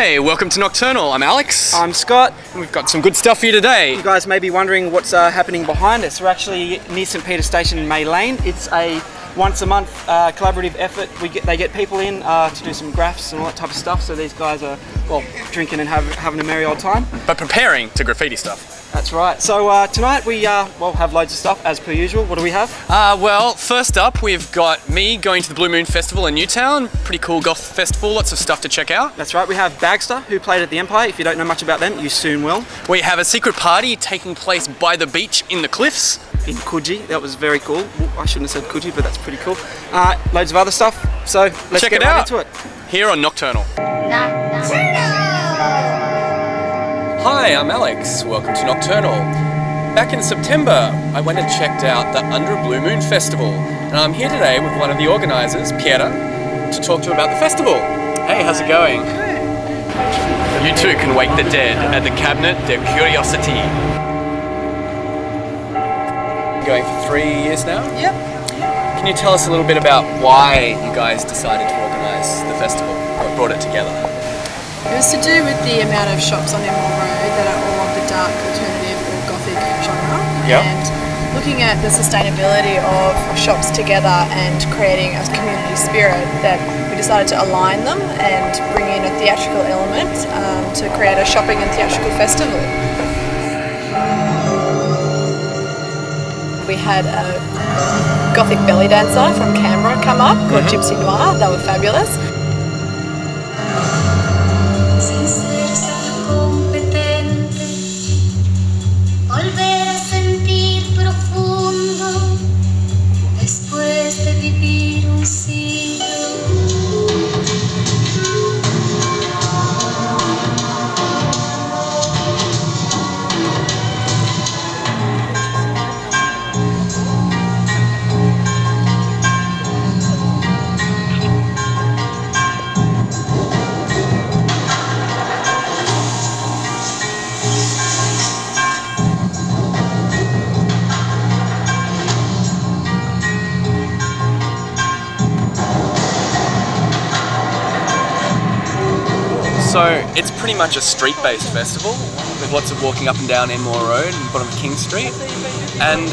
Hey, welcome to Nocturnal. I'm Alex. I'm Scott. And we've got some good stuff for you today. You guys may be wondering what's happening behind us. We're actually near St Peter Station in May Lane. It's a once a month collaborative effort. They get people in to do some graphs and all that type of stuff. So these guys are, well, drinking and having a merry old time. But preparing to graffiti stuff. That's right. So tonight we have loads of stuff as per usual. What do we have? Well, first up we've got me going to the Blue Moon Festival in Newtown. Pretty cool goth festival, lots of stuff to check out. That's right. We have Bagster, who played at the Empire. If you don't know much about them, you soon will. We have a secret party taking place by the beach in the cliffs. In Coogee. That was very cool. I shouldn't have said Coogee, but that's pretty cool. Loads of other stuff. So let's check get it right out into it. Here on Nocturnal. Hi, I'm Alex. Welcome to Nocturnal. Back in September, I went and checked out the Under a Blue Moon Festival, and I'm here today with one of the organisers, Piera, to talk to you about the festival. Hey, how's it going? You too can wake the dead at the Cabinet de Curiosity. Going for 3 years now? Yep. Can you tell us a little bit about why you guys decided to organise the festival, or brought it together? It was to do with the amount of shops on Emerald Road that are all of the dark, alternative or gothic genre. Yep. And looking at the sustainability of shops together and creating a community spirit, that we decided to align them and bring in a theatrical element to create a shopping and theatrical festival. We had a gothic belly dancer from Canberra come up called Gypsy Noir. They were fabulous. So it's pretty much a street-based festival with lots of walking up and down Enmore Road and bottom of King Street. And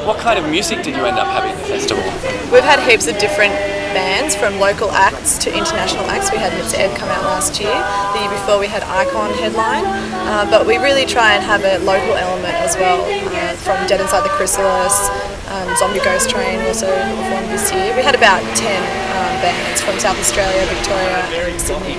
what kind of music did you end up having at the festival? We've had heaps of different bands, from local acts to international acts. We had ep7 come out last year. The year before we had Icon headline. But we really try and have a local element as well, from Dead Inside the Chrysalis, Zombie Ghost Train also performed this year. We had about 10 bands from South Australia, Victoria and Sydney.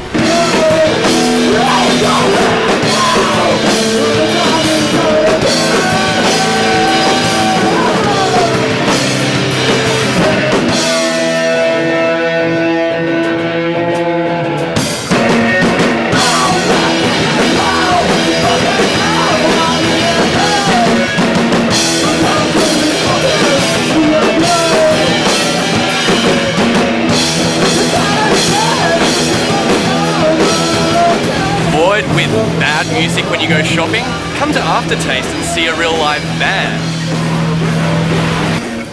With bad music when you go shopping, come to Aftertaste and see a real live band.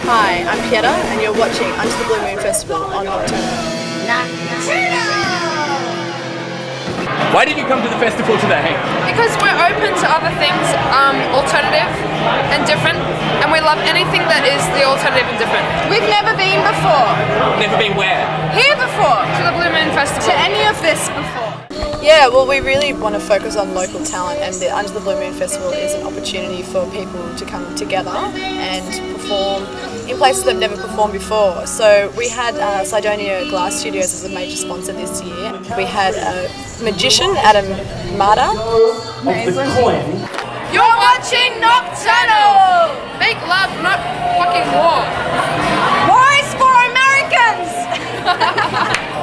Hi, I'm Piera and you're watching Under the Blue Moon Festival on Nocturnal. Why did you come to the festival today? Because we're open to other things, alternative and different, and we love anything that is the alternative and different. We've never been before. Never been where? Here before. To the Blue Moon Festival. To any of this before. Yeah, well, we really want to focus on local talent, and the Under the Blue Moon Festival is an opportunity for people to come together and perform in places they've never performed before. So we had Cydonia Glass Studios as a major sponsor this year. We had a magician, Adam Mada. You're watching Nocturnal! Make love, not fucking war. War is for Americans!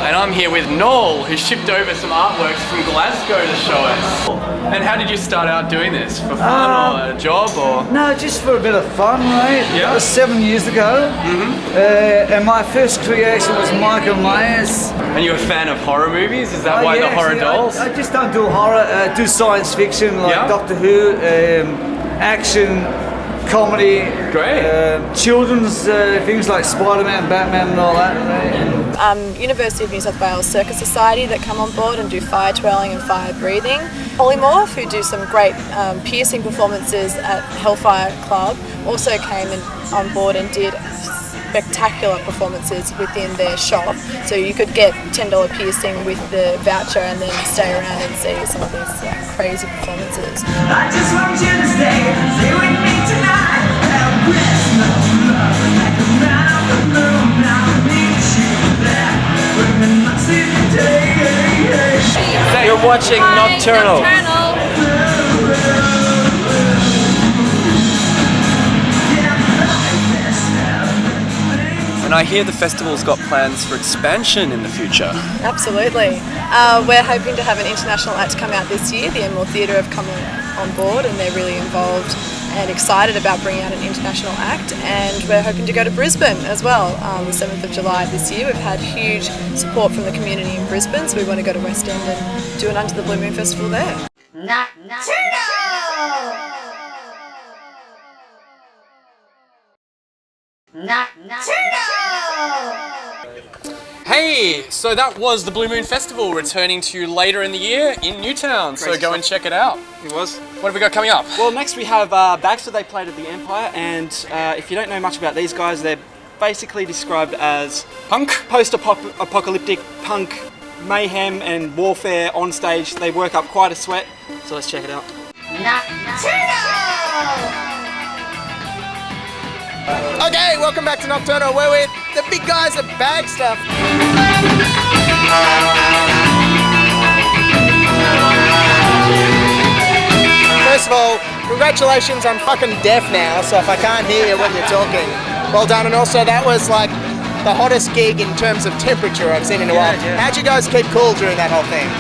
And I'm here with Noel, who shipped over some artworks from Glasgow to show us. And how did you start out doing this? For fun or a job or? No, just for a bit of fun, right? Yeah. That was 7 years ago. And my first creation was Michael Myers. And you're a fan of horror movies? Is that why the horror dolls? I just don't do horror, I do science fiction like Yeah? Doctor Who, action, comedy, Great. children's things like Spider-Man, Batman and all that. University of New South Wales Circus Society that come on board and do fire twirling and fire breathing. Polymorph, who do some great piercing performances at Hellfire Club, also came on board and did spectacular performances within their shop. So you could get $10 piercing with the voucher and then stay around and see some of these crazy performances. I just want you to stay with me tonight. Have rest, no love, like a man of the moon. I'll meet you there. When I see the day. You're watching Nocturnal. And I hear the festival's got plans for expansion in the future. Absolutely. We're hoping to have an international act come out this year. The Emerald Theatre have come on board and they're really involved and excited about bringing out an international act, and we're hoping to go to Brisbane as well the 7th of July this year. We've had huge support from the community in Brisbane, so we want to go to West End and do an Under the Blue Moon Festival there. Hey, so that was the Blue Moon Festival returning to you later in the year in Newtown, so go and check it out. It was. What have we got coming up? Well, next we have Bagster. They played at the Empire, and if you don't know much about these guys, they're basically described as Punk? post-apocalyptic punk mayhem and warfare on stage. They work up quite a sweat, so let's check it out. Okay, welcome back to Nocturnal. We're with the big guys at Bagster. First of all, congratulations, I'm fucking deaf now, so if I can't hear you when you're talking, well done. And also that was like the hottest gig in terms of temperature I've seen in a while. How'd you guys keep cool during that whole thing?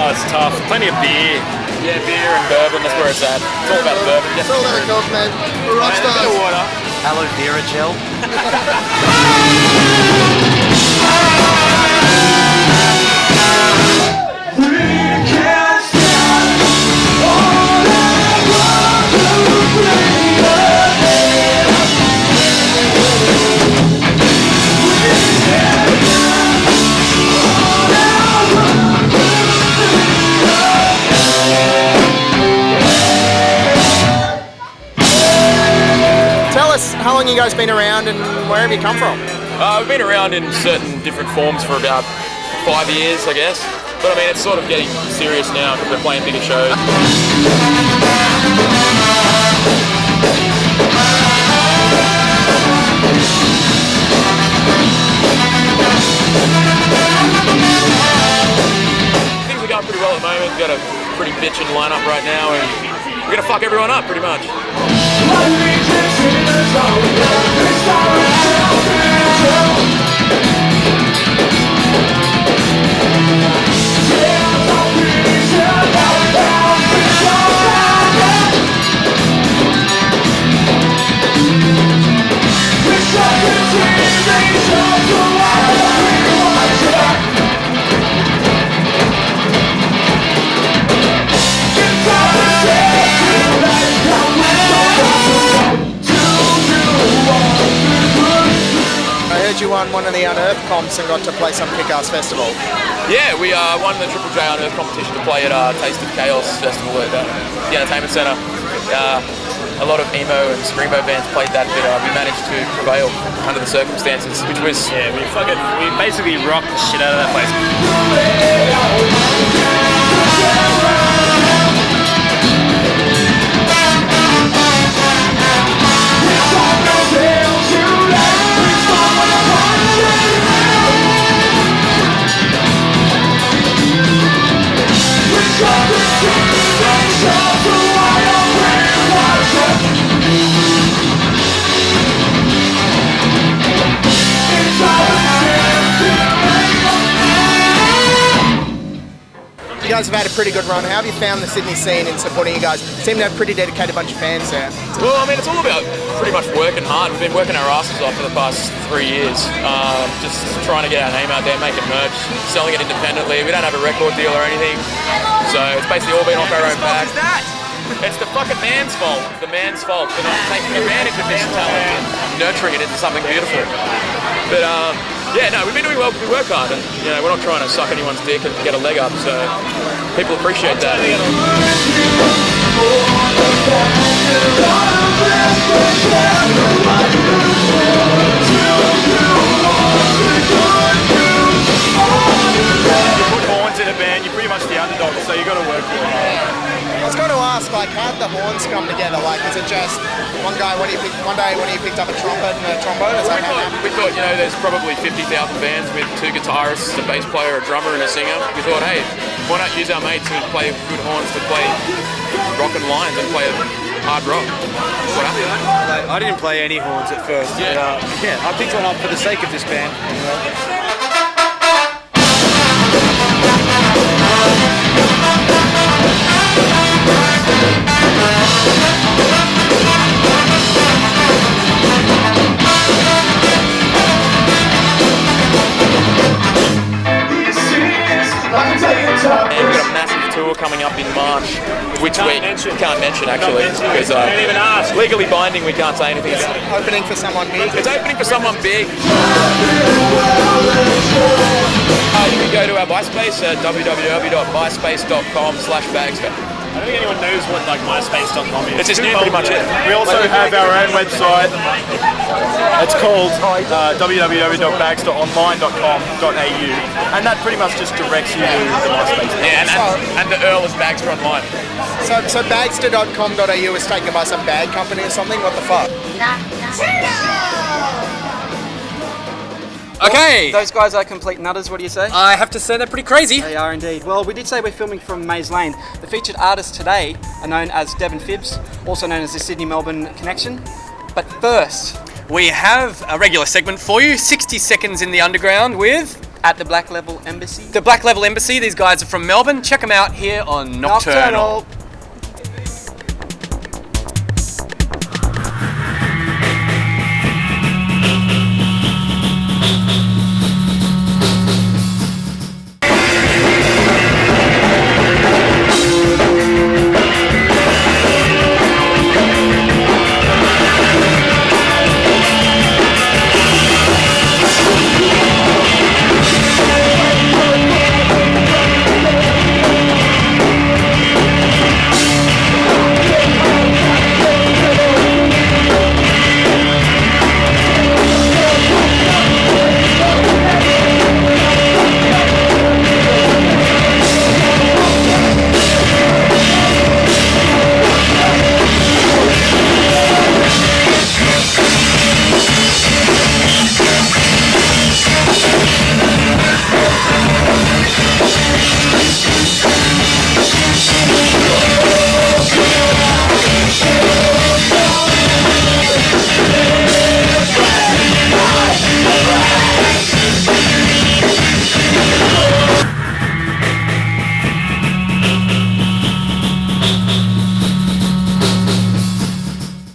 Oh, it's tough. Plenty of beer. Yeah, beer and bourbon, that's where it's at. It's all about the bourbon. It's all about the coke, man. We're rock And a bit stars. of water. Aloe vera gel. How long you guys been around and where have you come from? We've been around in certain different forms for about 5 years, I guess. But I mean, it's sort of getting serious now because we're playing bigger shows. Things are going pretty well at the moment. We've got a pretty bitchin' lineup right now, and we're gonna fuck everyone up pretty much. You won one of the Unearthed comps and got to play some kick-ass festival. Yeah, we won the Triple J Unearthed competition to play at Taste of Chaos Festival at the Entertainment Centre. A lot of emo and screamo bands played that, but we managed to prevail under the circumstances, which was... Yeah, we basically rocked the shit out of that place. You guys have had a pretty good run. How have you found the Sydney scene in supporting you guys? Seem to have a pretty dedicated bunch of fans there. Well, I mean, it's all about pretty much working hard. We've been working our asses off for the past 3 years. Just trying to get our name out there, making merch, selling it independently. We don't have a record deal or anything. So it's basically all been off our own back. It's the fucking man's fault. It's the man's fault for not taking advantage of this talent and nurturing it into something beautiful. But yeah, no, we've been doing well because we work hard, and you know, we're not trying to suck anyone's dick and get a leg up. So people appreciate that. In a band, you're pretty much the underdog, so you got to work really hard. I was going to ask, like, how did the horns come together? Like, is it just one day when you picked up a trumpet and a trombone? Is that how it happened? We thought, you know, there's probably 50,000 bands with 2 guitarists, a bass player, a drummer, and a singer. We thought, hey, why not use our mates who play good horns to play rock and lines and play hard rock? What happened? I didn't play any horns at first. Yeah. But, I picked one up for the sake of this band. And we've got a massive tour coming up in March, which we can't mention actually, because legally binding, we can't say anything. It's opening for someone big. It's opening for someone big. You can go to our MySpace at www.myspace.com/Bagster. I don't think anyone knows what like MySpace.com is. It's just pretty much it. We also have our own website. It's called www.bagsteronline.com.au, and that pretty much just directs you to the MySpace. Yeah, and the Earl is Bagster Online. So bagster.com.au is taken by some bag company or something? What the fuck? Okay. Those guys are complete nutters, what do you say? I have to say they're pretty crazy. They are indeed. Well, we did say we're filming from Maze Lane. The featured artists today are known as Devon Phibbs, also known as the Sydney-Melbourne Connection. But first, we have a regular segment for you, 60 Seconds in the Underground with... At the Black Level Embassy. The Black Level Embassy. These guys are from Melbourne. Check them out here on Nocturnal.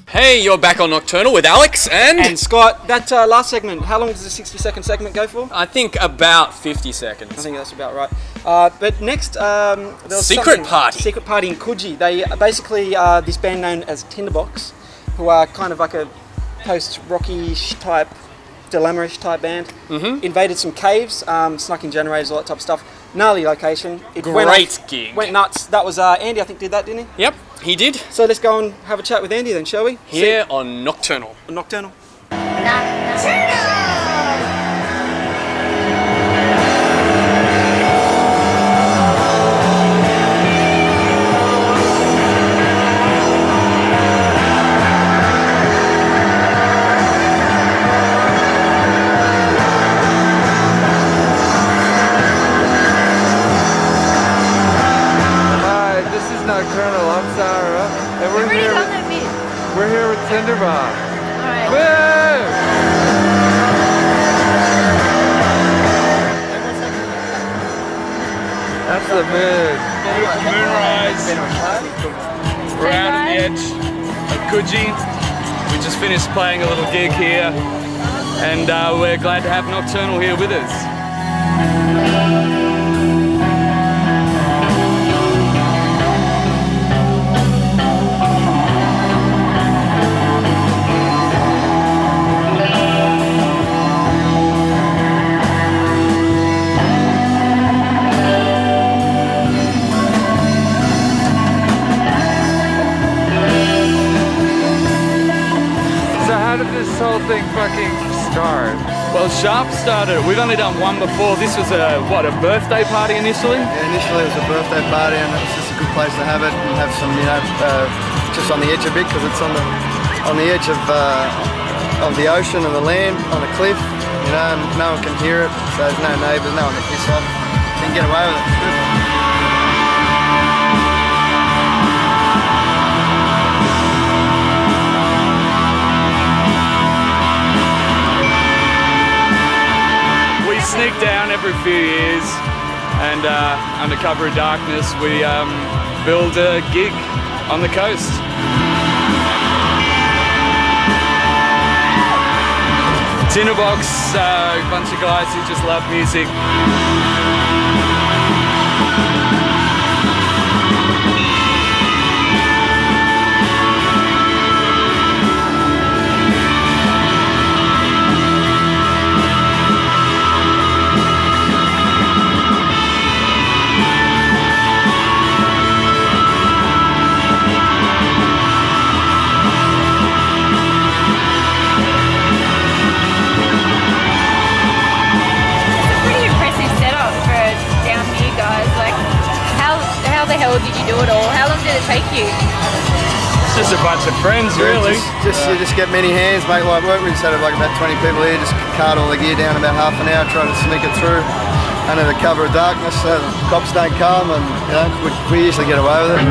Hey, you're back on Nocturnal with Alex and Scott. That last segment, how long does the 60-second segment go for? I think about 50 seconds. I think that's about right. But next, there was Secret Party. Secret Party in Coogee. They are basically this band known as Tinderbox, who are kind of like a post-rocky-ish type, dilemma-ish type band. Invaded some caves, snuck in generators, all that type of stuff. Gnarly location. Great gig. Went nuts. That was Andy, I think, did that, didn't he? Yep, he did. So let's go and have a chat with Andy then, shall we? Here on Nocturnal. Nocturnal. Nocturnal, I'm Sarah, and we're here with Tinderbox. Alright. Woo! That's the moon. Beautiful moonrise. We're out on the edge of Coogee. We just finished playing a little gig here, and we're glad to have Nocturnal here with us. fucking start? Well, Sharp started. We've only done one before. This was a birthday party initially? Yeah, initially it was a birthday party, and it was just a good place to have it and have some, just on the edge a bit, because it's on the edge of the ocean and the land, on a cliff, and no one can hear it, so there's no neighbours, no one to piss off. You can get away with it. It's good. Sneak down every few years, and under cover of darkness we build a gig on the coast. Tinderbox, a bunch of guys who just love music. How the hell did you do it all? How long did it take you? It's just a bunch of friends, really. You just get many hands, make light work. We just had about 20 people here, just cart all the gear down about half an hour, trying to sneak it through under the cover of darkness so the cops don't come, and we usually get away with it.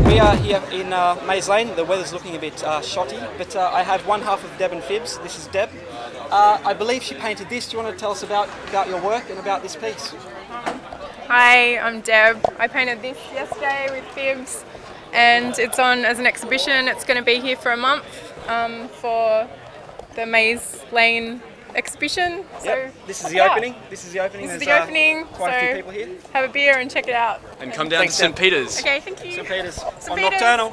We are here in Maze Lane. The weather's looking a bit shotty, but I have one half of Deb and Fibs. This is Deb. I believe she painted this. Do you want to tell us about your work and about this piece? Hi, I'm Deb. I painted this yesterday with Fibs, and it's on as an exhibition. It's going to be here for a month for the Maze Lane exhibition. Yep. This is the opening. This is the opening. This is the opening. Quite a few people here. Have a beer and check it out. And come down to St. Peter's. Okay, thank you. St. Peter's. On Peter's. Nocturnal.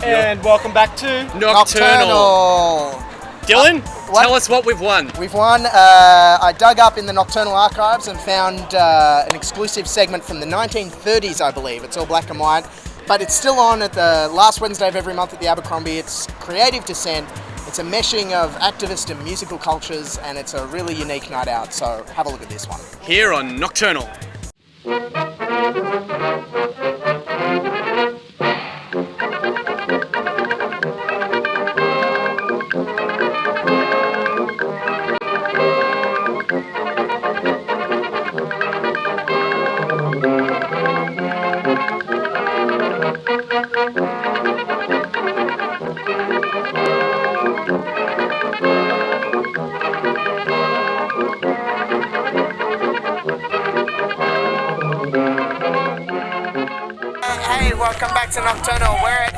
And welcome back to Nocturnal. Dylan, tell us what we've won. We've won. I dug up in the Nocturnal archives and found an exclusive segment from the 1930s, I believe. It's all black and white, but it's still on at the last Wednesday of every month at the Abercrombie. It's Creative Dissent. It's a meshing of activist and musical cultures, and it's a really unique night out. So have a look at this one. Here on Nocturnal. Welcome back to Nocturnal. We're at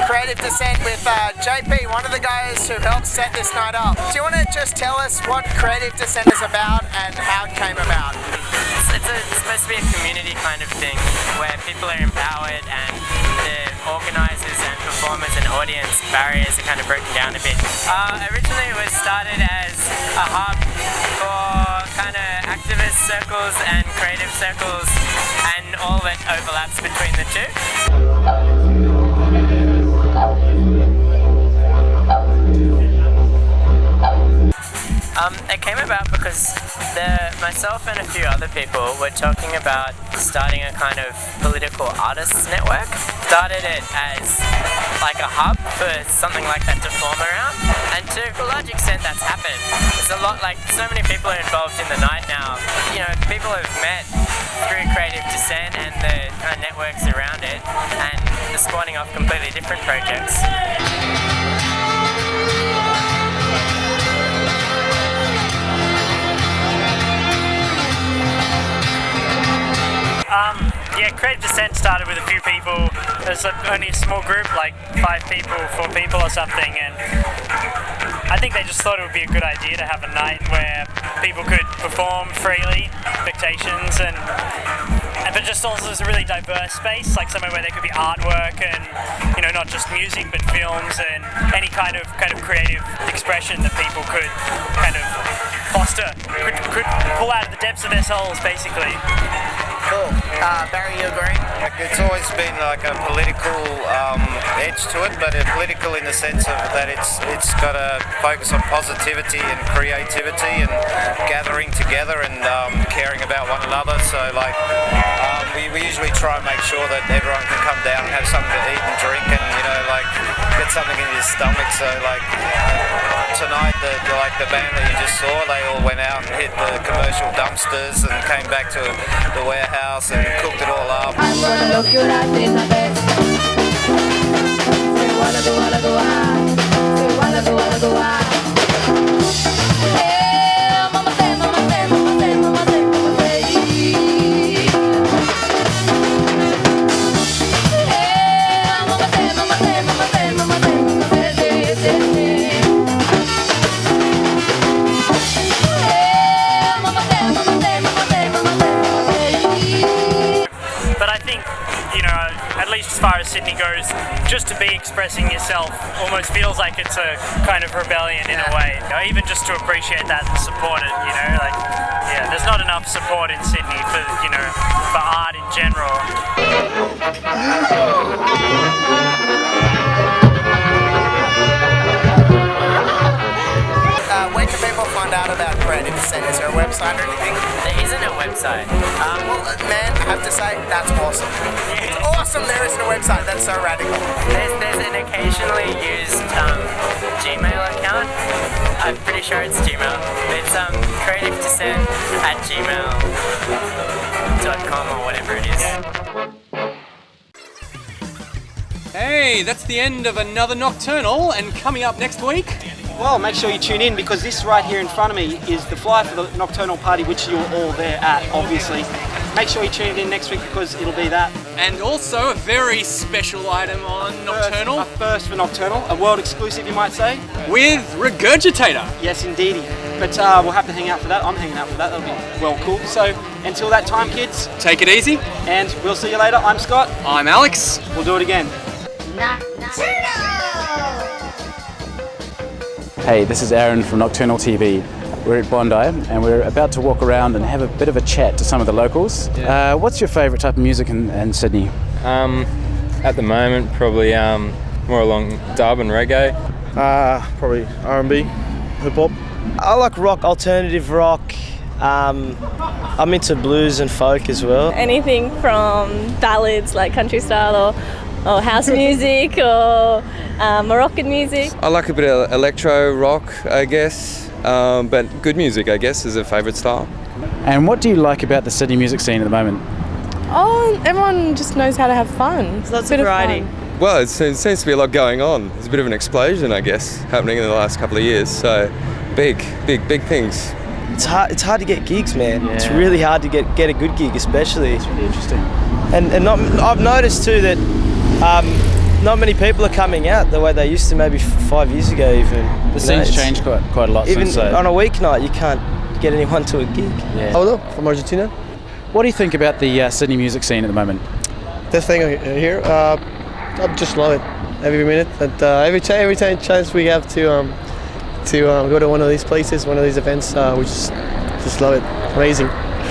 Creative Dissent with JP, one of the guys who helped set this night up. Do you want to just tell us what Creative Dissent is about and how it came about? It's supposed to be a community kind of thing where people are empowered and the organisers and performers and audience barriers are kind of broken down a bit. Originally it was started as a hub for kind of activist circles and creative circles and all that overlaps between the two. It came about because myself and a few other people were talking about starting a kind of political artists network. Started it as like a hub for something like that to form around, and to a large extent that's happened. There's a lot, like so many people are involved in the night now. You know, people have met through creative Dissent and the kind of networks around it, and the spawning off completely different projects. Yeah, Creative Dissent started with a few people. There's only a small group, like 5 people, 4 people or something, and I think they just thought it would be a good idea to have a night where people could perform freely, expectations, but just also as a really diverse space, like somewhere where there could be artwork and, you know, not just music but films and any kind of creative expression that people could kind of foster, could pull out of the depths of their souls, basically. Cool. Barry, you agree? It's always been like a political edge to it, but political in the sense of that it's got a focus on positivity and creativity and gathering together and caring about one another. So like we usually try and make sure that everyone can come down and have something to eat and drink and, you know, like get something in your stomach. So like tonight the band that you just saw, they all went out and hit the commercial dumpsters and came back to the warehouse and cooked it all up. I'm gonna look you like this, I bet. Say wanna go out. Say wanna go out. Hey, mama say, mama say, mama say, mama say, mama say. Hey, mama say, mama say, mama say, mama say, mama say. But I think, you know, at least as far as Sydney goes, just to be expressing yourself almost feels like it's a kind of rebellion in a way. You know, even just to appreciate that and support it, you know, like, yeah, there's not enough support in Sydney for, you know, for art in general. Where can people find out about Creative Dissent? Is there a website or anything? There isn't a website. Well, man, I have to say, that's awesome. It's awesome there isn't a website. That's so radical. There's an occasionally used Gmail account. I'm pretty sure it's Gmail. It's creativedissent@gmail.com or whatever it is. Hey, that's the end of another Nocturnal, and coming up next week... Well, make sure you tune in because this right here in front of me is the flyer for the Nocturnal party, which you're all there at, obviously. Make sure you tune in next week because it'll be that. And also a very special item on Nocturnal. A first for Nocturnal, a world exclusive you might say. With Regurgitator. Yes, indeedy. But we'll have to hang out for that. I'm hanging out for that. That'll be well cool. So until that time, kids. Take it easy. And we'll see you later. I'm Scott. I'm Alex. We'll do it again. Hey, this is Aaron from Nocturnal TV. We're at Bondi and we're about to walk around and have a bit of a chat to some of the locals. Yeah. What's your favourite type of music in Sydney? At the moment, probably more along dub and reggae. Probably R&B, hip hop. I like rock, alternative rock. I'm into blues and folk as well. Anything from ballads like country style or house music or Moroccan music. I like a bit of electro rock, I guess, but good music, I guess, is a favourite style. And what do you like about the Sydney music scene at the moment? Oh, everyone just knows how to have fun. There's lots of variety. Well, it seems to be a lot going on. There's a bit of an explosion, I guess, happening in the last couple of years. So, big things. It's hard to get gigs, man. Yeah. It's really hard to get a good gig, especially. It's really interesting. And I've noticed too that not many people are coming out the way they used to maybe 5 years ago even. The scene's changed quite a lot even since on a weeknight you can't get anyone to a gig. Yeah. Hello, from Argentina. What do you think about the Sydney music scene at the moment? This thing here, I just love it every minute. And every chance we have to go to one of these places, one of these events, we just love it. Amazing.